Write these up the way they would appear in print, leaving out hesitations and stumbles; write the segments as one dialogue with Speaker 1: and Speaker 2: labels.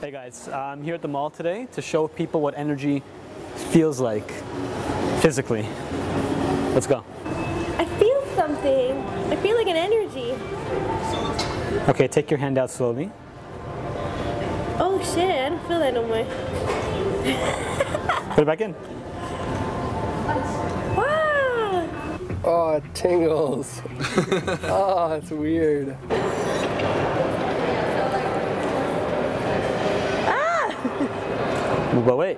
Speaker 1: Hey guys, I'm here at the mall today to show people what energy feels like physically. Let's go.
Speaker 2: I feel something. I feel like an energy.
Speaker 1: Okay, take your hand out slowly.
Speaker 2: Oh shit, I don't feel that no more.
Speaker 1: Put it back in.
Speaker 2: Wow!
Speaker 3: Oh, it tingles. Oh, it's weird.
Speaker 1: But wait.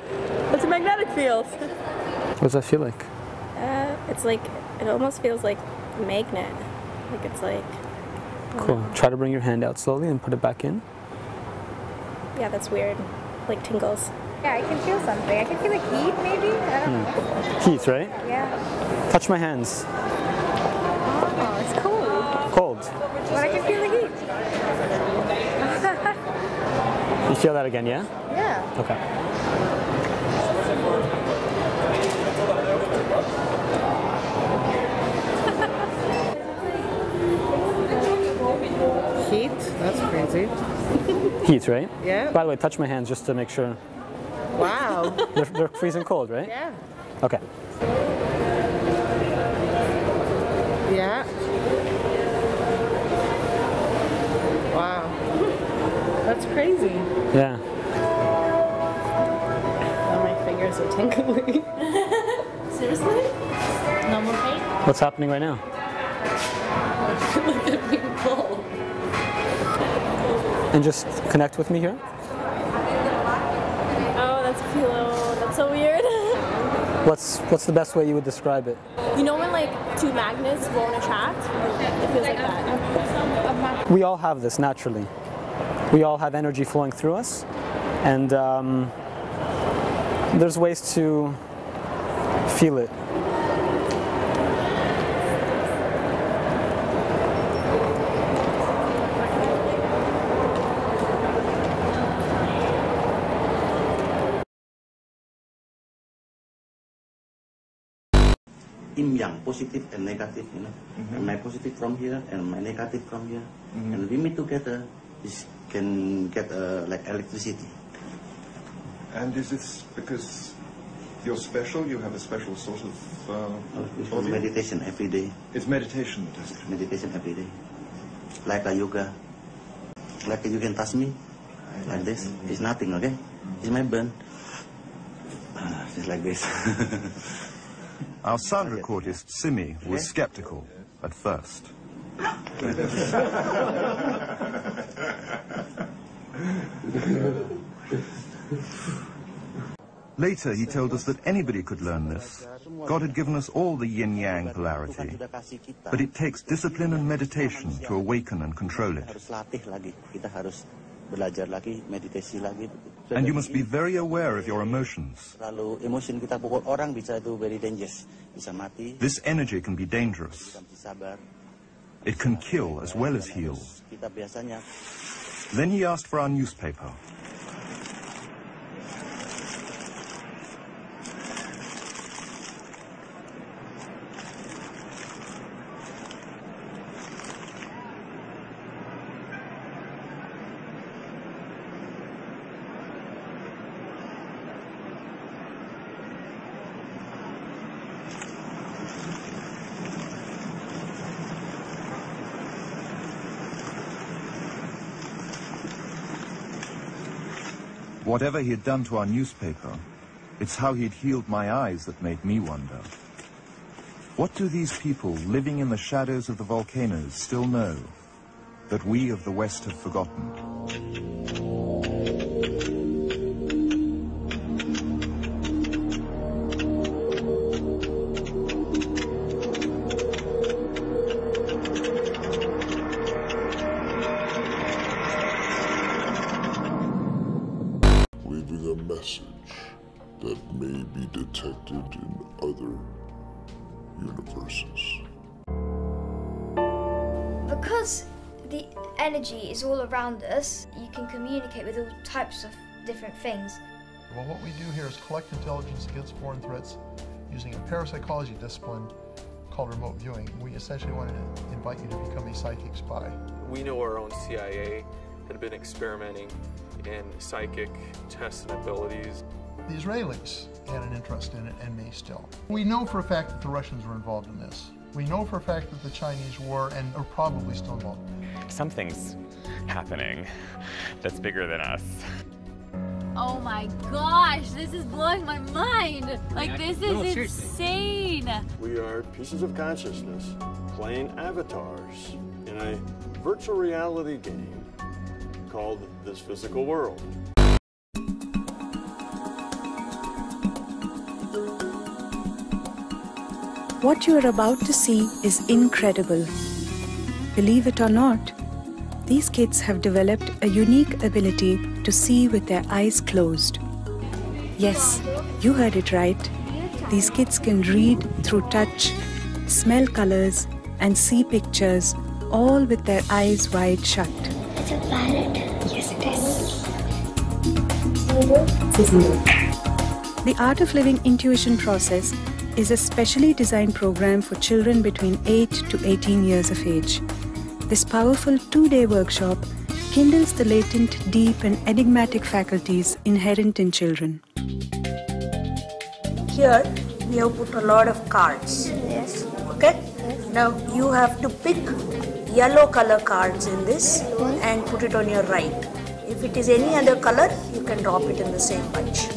Speaker 2: What's a magnetic field?
Speaker 1: What does that feel like?
Speaker 2: It's like, it almost feels like a magnet. Like it's like...
Speaker 1: Cool. Try to bring your hand out slowly and put it back in.
Speaker 2: Yeah, that's weird. Like tingles.
Speaker 4: Yeah, I can feel something. I can feel like heat, maybe? I don't know.
Speaker 1: Heat, right?
Speaker 4: Yeah.
Speaker 1: Touch my hands.
Speaker 4: Oh, it's cold.
Speaker 1: Cold.
Speaker 4: But I can feel the heat.
Speaker 1: You feel that again, yeah?
Speaker 4: Yeah.
Speaker 1: Okay.
Speaker 3: Heat? That's crazy.
Speaker 1: Heat, right?
Speaker 3: Yeah.
Speaker 1: By the way, touch my hands just to make sure.
Speaker 3: Wow.
Speaker 1: They're freezing cold, right?
Speaker 3: Yeah.
Speaker 1: Okay.
Speaker 3: Yeah. Wow. That's crazy.
Speaker 1: Yeah.
Speaker 3: Oh, my fingers are tingling.
Speaker 2: Seriously? No more pain?
Speaker 1: What's happening right now?
Speaker 3: Look at me pull.
Speaker 1: And just connect with me here.
Speaker 2: Oh, that's cute. That's so weird.
Speaker 1: What's the best way you would describe it?
Speaker 2: You know when like two magnets won't attract? It feels like that.
Speaker 1: We all have this naturally. We all have energy flowing through us, and there's ways to feel it.
Speaker 5: Yin yang, positive and negative, you know. And my positive from here and my negative from here, and we meet together, this can get like electricity.
Speaker 6: And is this because you're special? You have a special sort of body?
Speaker 5: Meditation every day.
Speaker 6: It's meditation that does it.
Speaker 5: Meditation every day, like a yoga. Like you can touch me, like this. It's nothing, okay? It's my burn. Just like this.
Speaker 7: Our sound recordist, Simi, was skeptical at first. Later, he told us that anybody could learn this. God had given us all the yin-yang polarity, but it takes discipline and meditation to awaken and control it. And you must be very aware of your emotions. This energy can be dangerous. It can kill as well as heal. Then he asked for our newspaper. Whatever he had done to our newspaper, it's how he'd healed my eyes that made me wonder. What do these people living in the shadows of the volcanoes still know that we of the West have forgotten?
Speaker 8: A message that may be detected in other universes.
Speaker 9: Because the energy is all around us, you can communicate with all types of different things.
Speaker 10: Well, what we do here is collect intelligence against foreign threats using a parapsychology discipline called remote viewing. We essentially wanted to invite you to become a psychic spy.
Speaker 11: We know our own CIA had been experimenting in psychic tests and abilities.
Speaker 10: The Israelis had an interest in it and may still. We know for a fact that the Russians were involved in this. We know for a fact that the Chinese were and are probably still involved.
Speaker 12: Something's happening that's bigger than us.
Speaker 13: Oh my gosh, this is blowing my mind. Like, this is insane.
Speaker 14: We are pieces of consciousness playing avatars in a virtual reality game called this physical world.
Speaker 15: What you are about to see is incredible. Believe it or not, these kids have developed a unique ability to see with their eyes closed. Yes, you heard it right. These kids can read through touch, smell colors, and see pictures, all with their eyes wide shut.
Speaker 16: Is it valid? Yes, it is.
Speaker 15: The Art of Living Intuition process is a specially designed program for children between 8 to 18 years of age. This powerful 2-day workshop kindles the latent, deep and enigmatic faculties inherent in children.
Speaker 17: Here we have put a lot of cards.
Speaker 16: Yes.
Speaker 17: Okay? Now you have to pick yellow color cards in this and put it on your right. If it is any other color, you can drop it in the same bunch.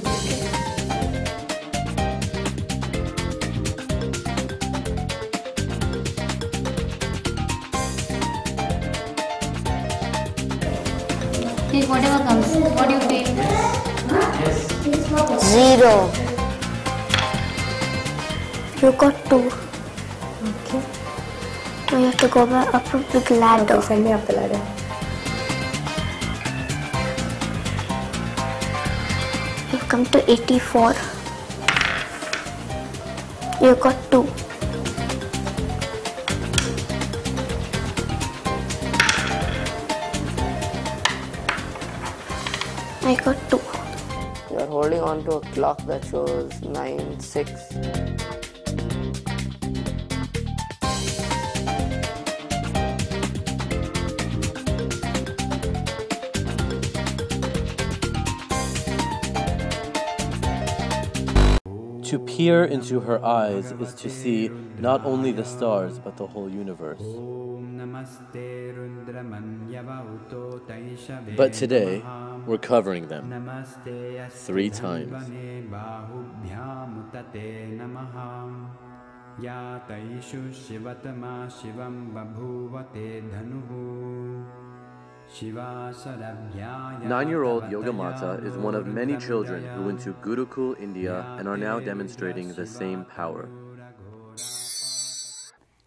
Speaker 16: Take whatever comes. What do you take?
Speaker 17: 0.
Speaker 16: You got 2. Okay. So you have to go back up a big ladder.
Speaker 3: Okay, send me up the ladder.
Speaker 16: You've come to 84. You got 2. I got 2.
Speaker 3: You are holding on to a clock that shows 9:06.
Speaker 18: To peer into her eyes is to see not only the stars but the whole universe. But today, we're covering them 3 times. Nine-year-old Yogamata is one of many children who went to Gurukul, India, and are now demonstrating the same power.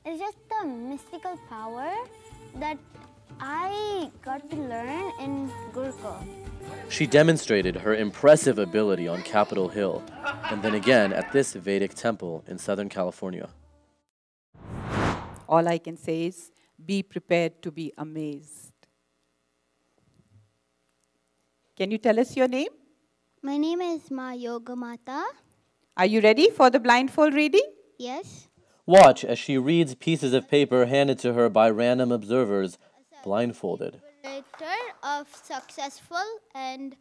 Speaker 16: It's just a mystical power that I got to learn in Gurukul.
Speaker 18: She demonstrated her impressive ability on Capitol Hill, and then again at this Vedic temple in Southern California.
Speaker 19: All I can say is, be prepared to be amazed. Can you tell us your name?
Speaker 16: My name is Ma Yogamata.
Speaker 19: Are you ready for the blindfold reading?
Speaker 16: Yes.
Speaker 18: Watch as she reads pieces of paper handed to her by random observers, blindfolded.
Speaker 16: Director of successful and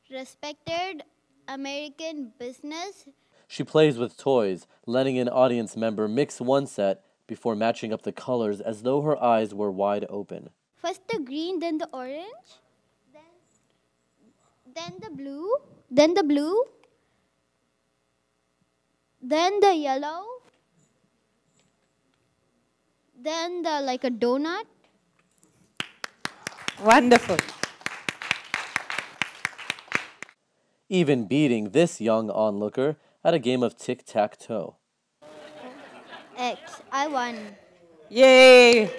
Speaker 16: respected American business.
Speaker 18: She plays with toys, letting an audience member mix one set before matching up the colors as though her eyes were wide open.
Speaker 16: First the green, then the orange, then the blue, then the blue, then the yellow, then the like a donut.
Speaker 19: Wonderful.
Speaker 18: Even beating this young onlooker at a game of tic-tac-toe.
Speaker 16: X, I won.
Speaker 19: Yay!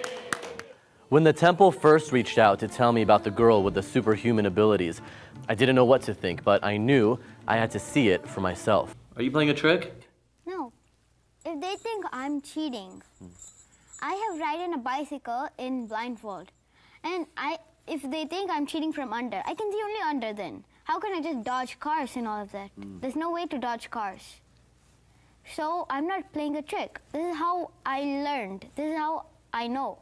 Speaker 18: When the temple first reached out to tell me about the girl with the superhuman abilities, I didn't know what to think, but I knew I had to see it for myself. Are you playing a trick?
Speaker 16: No. If they think I'm cheating, I have ridden a bicycle in blindfold. And if they think I'm cheating from under, I can see only under then. How can I just dodge cars and all of that? There's no way to dodge cars. So I'm not playing a trick. This is how I learned. This is how I know.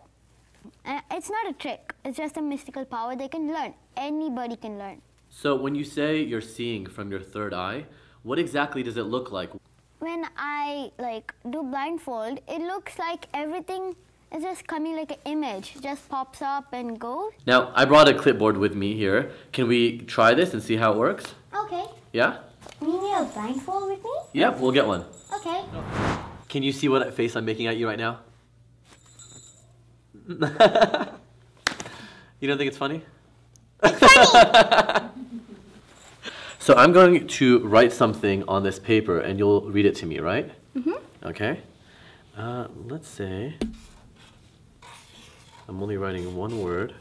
Speaker 16: It's not a trick. It's just a mystical power they can learn. Anybody can learn.
Speaker 18: So when you say you're seeing from your third eye, what exactly does it look like?
Speaker 16: When I do blindfold, it looks like everything is just coming like an image, just pops up and goes.
Speaker 18: Now, I brought a clipboard with me here. Can we try this and see how it works?
Speaker 16: Okay.
Speaker 18: Yeah?
Speaker 16: You need a blindfold with me?
Speaker 18: Yep, we'll get one.
Speaker 16: Okay.
Speaker 18: Can you see what face I'm making at you right now? You don't think it's funny? So I'm going to write something on this paper and you'll read it to me, right? Mm-hmm. Okay. Let's say I'm only writing one word.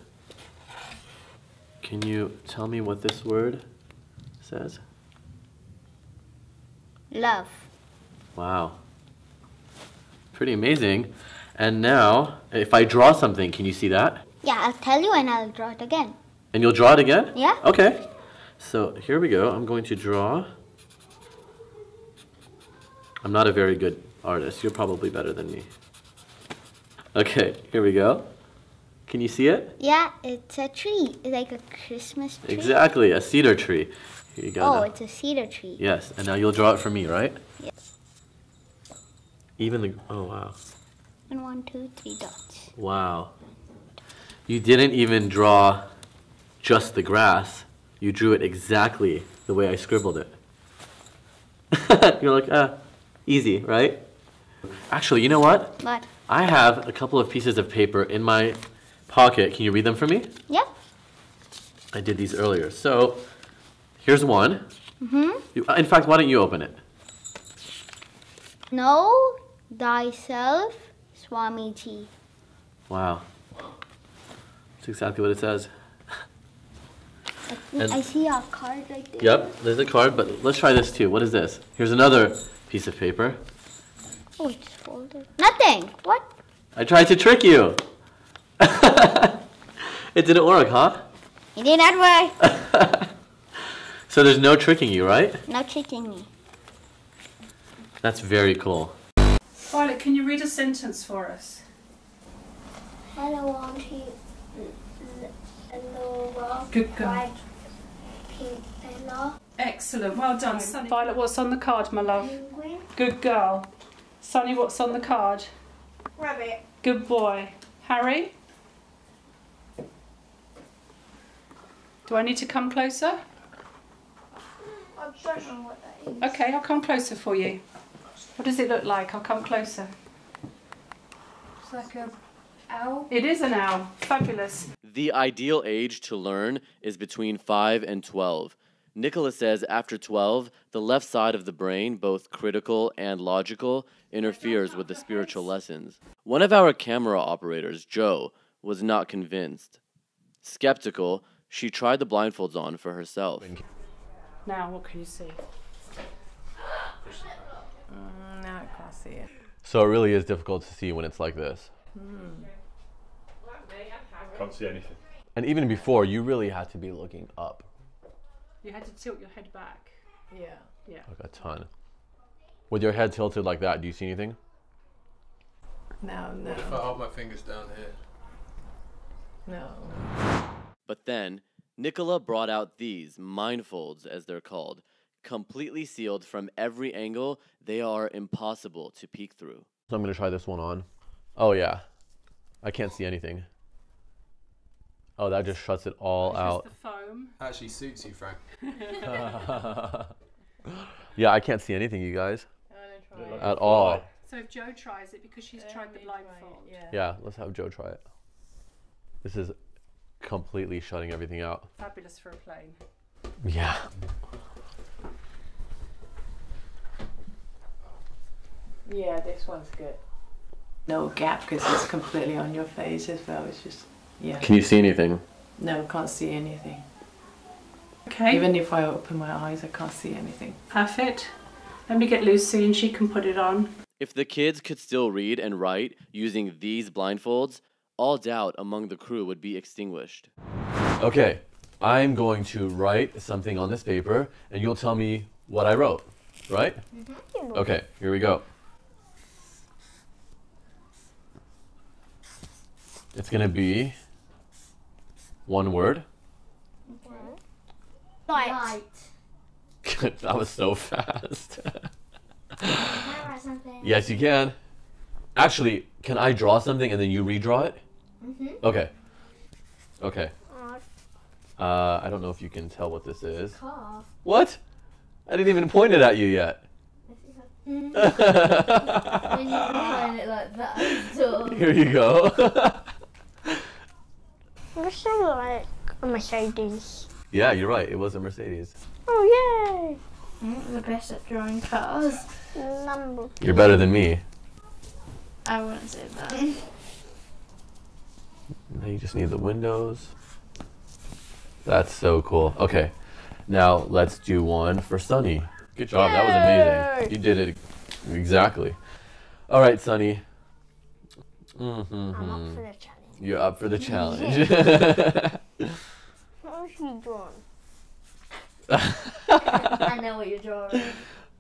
Speaker 18: Can you tell me what this word says?
Speaker 16: Love.
Speaker 18: Wow. Pretty amazing. And now, if I draw something, can you see that?
Speaker 16: Yeah, I'll tell you and I'll draw it again.
Speaker 18: And you'll draw it again?
Speaker 16: Yeah.
Speaker 18: Okay. So here we go. I'm going to draw. I'm not a very good artist. You're probably better than me. Okay, here we go. Can you see it?
Speaker 16: Yeah, it's a tree. It's like a Christmas tree.
Speaker 18: Exactly, a cedar tree. Here you go.
Speaker 16: Oh,
Speaker 18: now.
Speaker 16: it's a cedar tree.
Speaker 18: Yes, and now you'll draw it for me, right?
Speaker 16: Yes.
Speaker 18: Even the, oh wow.
Speaker 16: And 1, 2, 3 dots.
Speaker 18: Wow. You didn't even draw just the grass. You drew it exactly the way I scribbled it. You're like, easy, right? Actually, you know what?
Speaker 16: What?
Speaker 18: I have a couple of pieces of paper in my pocket. Can you read them for me?
Speaker 16: Yep.
Speaker 18: I did these earlier. So, here's one.
Speaker 16: Mm-hmm.
Speaker 18: In fact, why don't you open it?
Speaker 16: Know thyself, Swamiji.
Speaker 18: Wow. That's exactly what it says.
Speaker 16: I see a card right there.
Speaker 18: Yep, there's a card, but let's try this too. What is this? Here's another piece of paper.
Speaker 16: Oh, it's folded. Nothing. What?
Speaker 18: I tried to trick you. It didn't work, huh?
Speaker 16: It did not work.
Speaker 18: So there's no tricking you, right?
Speaker 16: No tricking me.
Speaker 18: That's very cool.
Speaker 20: Violet, can you read a sentence for us?
Speaker 2: Hello, Auntie.
Speaker 20: Good girl. Excellent, well done, Sunny. Violet, what's on the card, my love?
Speaker 2: Penguin.
Speaker 20: Good girl. Sunny, what's on the card?
Speaker 2: Rabbit.
Speaker 20: Good boy. Harry? Do I need to come closer?
Speaker 2: I don't know what that is.
Speaker 20: Okay, I'll come closer for you. What does it look like? I'll come closer.
Speaker 2: It's like a owl.
Speaker 20: It is an owl. Fabulous.
Speaker 18: The ideal age to learn is between 5 and 12. Nicholas says after 12, the left side of the brain, both critical and logical, interferes with the spiritual lessons. One of our camera operators, Joe, was not convinced. Skeptical, she tried the blindfolds on for herself.
Speaker 20: Now, what can you see?
Speaker 4: Now I can't see it.
Speaker 18: So it really is difficult to see when it's like this.
Speaker 11: Can't see anything.
Speaker 18: And even before, you really had to be looking up.
Speaker 20: You had to tilt your head back.
Speaker 4: Yeah.
Speaker 20: Yeah.
Speaker 18: Like a ton. With your head tilted like that, do you see anything?
Speaker 4: No.
Speaker 11: What if I hold my fingers down here?
Speaker 4: No.
Speaker 18: But then, Nicola brought out these mindfolds, as they're called. Completely sealed from every angle, they are impossible to peek through. So I'm going to try this one on. Oh yeah, I can't see anything. Oh, that just shuts it all out.
Speaker 20: Just the foam.
Speaker 11: Actually suits you, Frank.
Speaker 18: Yeah, I can't see anything, you guys. At all.
Speaker 20: So if Joe tries it, because she's tried the blindfold.
Speaker 18: Yeah, let's have Joe try it. This is completely shutting everything out.
Speaker 20: Fabulous for a plane.
Speaker 18: Yeah.
Speaker 4: Yeah, this one's good. No gap because it's completely on your face as well. It's just, yeah.
Speaker 18: Can you see anything?
Speaker 4: No, can't see anything.
Speaker 20: Okay.
Speaker 4: Even if I open my eyes, I can't see anything.
Speaker 20: Perfect. Let me get Lucy and she can put it on.
Speaker 18: If the kids could still read and write using these blindfolds, all doubt among the crew would be extinguished. Okay, I'm going to write something on this paper and you'll tell me what I wrote, right? Okay, here we go. It's going to be one word.
Speaker 16: Light.
Speaker 18: That was so fast.
Speaker 16: Can I write something?
Speaker 18: Yes, you can. Actually, can I draw something and then you redraw it? Okay. Okay. I don't know if you can tell what this is.
Speaker 16: Car.
Speaker 18: What? I didn't even point it at you yet.
Speaker 16: When you line it like that, so.
Speaker 18: Here you go.
Speaker 16: This sounds like a Mercedes.
Speaker 18: Yeah, you're right. It was a Mercedes.
Speaker 16: Oh, yay! I'm the best at drawing cars.
Speaker 18: You're better than me.
Speaker 16: I wouldn't say that.
Speaker 18: Now you just need the windows. That's so cool. Okay, now let's do one for Sunny. Good job. That was amazing. You did it exactly. All right, Sunny.
Speaker 16: I'm up for the challenge.
Speaker 18: You're up for the challenge.
Speaker 16: What was you drawing? I know what you're drawing.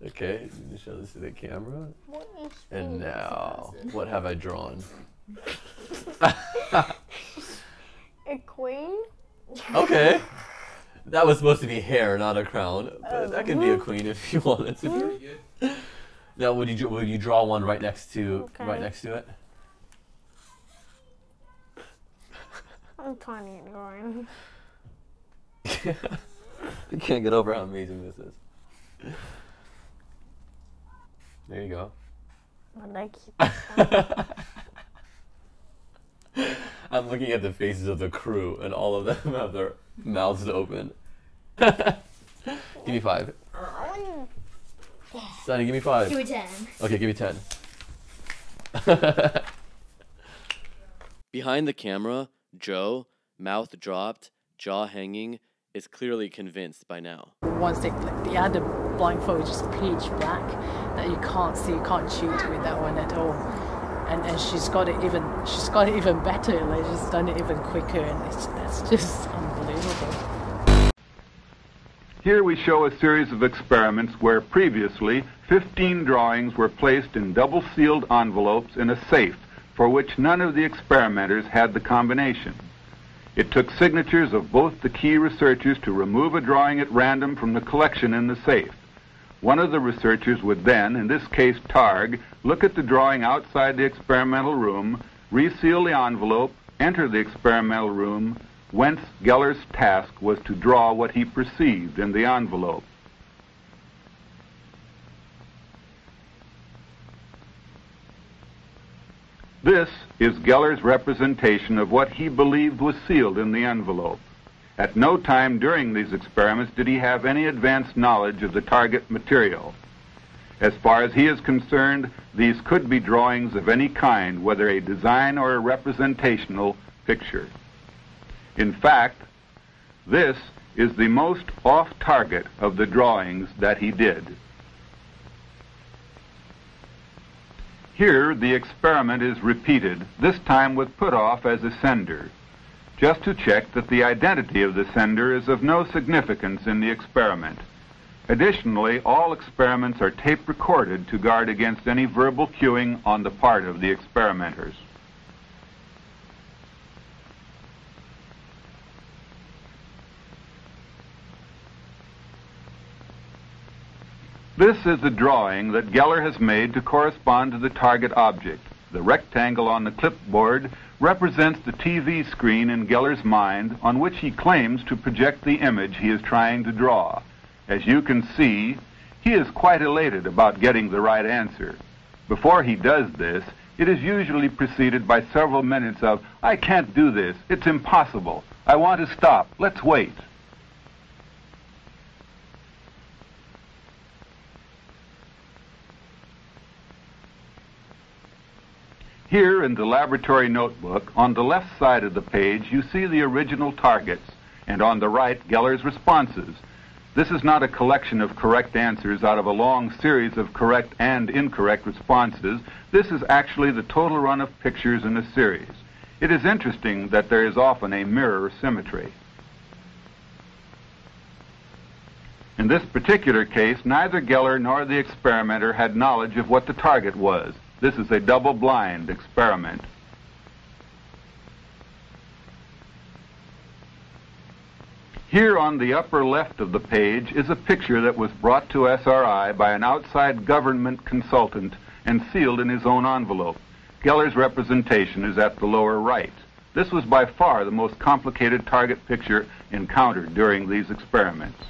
Speaker 18: Okay, show this to the camera.
Speaker 16: What is
Speaker 18: And now, what have I drawn?
Speaker 16: A queen?
Speaker 18: Okay. That was supposed to be hair, not a crown. But that could be a queen if you wanted to. Now, would you draw one right next to it?
Speaker 16: I'm tiny at drawing.
Speaker 18: You can't get over how amazing this is. There you go. I'm looking at the faces of the crew, and all of them have their mouths open. Give me 5. Sunny, give me 5.
Speaker 16: Give me 10.
Speaker 18: Okay, give me 10. Behind the camera, Joe, mouth dropped, jaw hanging, is clearly convinced by now.
Speaker 20: Once the other blindfold is just pitch black, that you can't see, you can't shoot with that one at all. And she's got it even better. Like she's done it even quicker, and that's just unbelievable.
Speaker 21: Here we show a series of experiments where previously 15 drawings were placed in double-sealed envelopes in a safe for which none of the experimenters had the combination. It took signatures of both the key researchers to remove a drawing at random from the collection in the safe. One of the researchers would then, in this case Targ, look at the drawing outside the experimental room, reseal the envelope, enter the experimental room, whence Geller's task was to draw what he perceived in the envelope. This is Geller's representation of what he believed was sealed in the envelope. At no time during these experiments did he have any advanced knowledge of the target material. As far as he is concerned, these could be drawings of any kind, whether a design or a representational picture. In fact, this is the most off-target of the drawings that he did. Here, the experiment is repeated, this time with Puthoff as a sender, just to check that the identity of the sender is of no significance in the experiment. Additionally, all experiments are tape recorded to guard against any verbal cueing on the part of the experimenters. This is a drawing that Geller has made to correspond to the target object. The rectangle on the clipboard represents the TV screen in Geller's mind on which he claims to project the image he is trying to draw. As you can see, he is quite elated about getting the right answer. Before he does this, it is usually preceded by several minutes of, "I can't do this, it's impossible, I want to stop, let's wait." Here in the laboratory notebook, on the left side of the page, you see the original targets, and on the right, Geller's responses. This is not a collection of correct answers out of a long series of correct and incorrect responses. This is actually the total run of pictures in a series. It is interesting that there is often a mirror symmetry. In this particular case, neither Geller nor the experimenter had knowledge of what the target was. This is a double-blind experiment. Here on the upper left of the page is a picture that was brought to SRI by an outside government consultant and sealed in his own envelope. Geller's representation is at the lower right. This was by far the most complicated target picture encountered during these experiments.